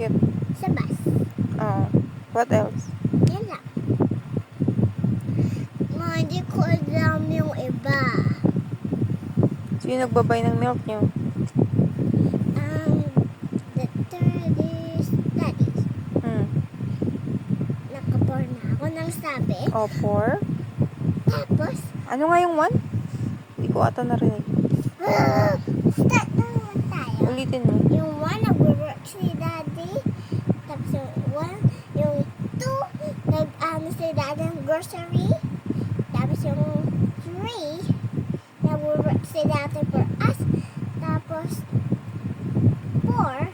Bakit? Sa bus. Oh. What else? Yan lang. Hindi ko alam yung iba. Sino nagbabay ng milk nyo? The third is Daddy. Nakapor na ako ng sabi. Oh, 4. Tapos, Ano nga yung 1? Hindi ko ata narinig. start na naman tayo. Ulitin mo. Yung 1, nag-work si Daddy. Tapos yung 1, yung 2, nag-ano si Daddy ng grocery. Tapos yung 3, nag-work si Daddy for us. Tapos 4,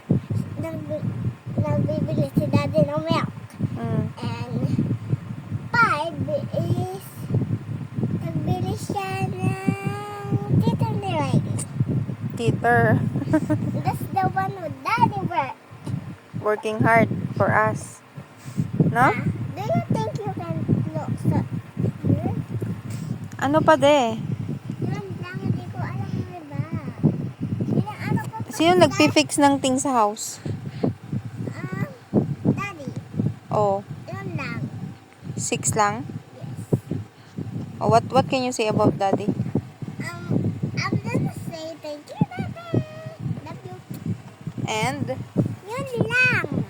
nagbibili si Daddy ng milk. And 5 is nagbili siya ng tita ni Riley. Teeter. That's the one with Daddy work. Working hard for us. No? Do you think you can look so here? Ano pa de? Yun lang, hindi ko alam yung iba. Ano ko pa? Sino nagpi-fix ng thing sa house? Daddy. Oh, Yun lang. 6 lang? Yes. Oh, what can you say about Daddy? I'm gonna say thank you, Daddy. Love you. And Yun lang.